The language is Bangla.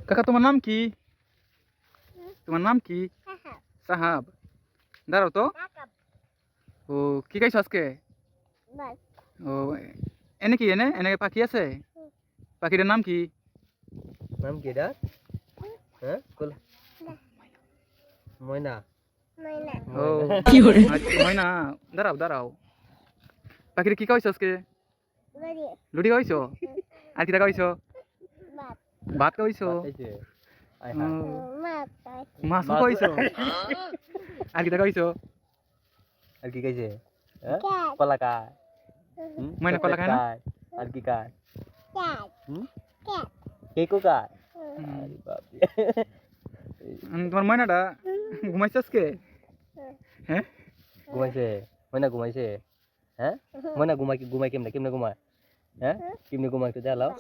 কাকা তোমার নাম কি? তোমার নাম কি? সাহাব। দাঁড়াও তো। ও কি খাইছো আজকে? ও এনে কি এনে এনে পাখি আছে? পাখিটার নাম কি? নাম কি এটা? হ্যাঁ ময়না। ও আচ্ছা ময়না। দাঁড়াও দাঁড়াও। পাখিটা কি খাইছো আজকে? লুডি খাইছো? আর কি খাইছো? ভাত খাইছো? মাছ খাইছো? আর কি খাইছো? আর কি খাইছে? কলা খায়। ময়না কলা খায় না? আর কি খায়? কেকও খায়। আরে বাপরে। তোমার ময়নাটা ঘুমাইছে আজকে? হ্যাঁ ঘুমাইছে? ময়না ঘুমাইছে? হ্যাঁ ময়না ঘুমাই কেমনে ঘুমায়? হ্যাঁ কেমনে ঘুমায় একটু দেখাও।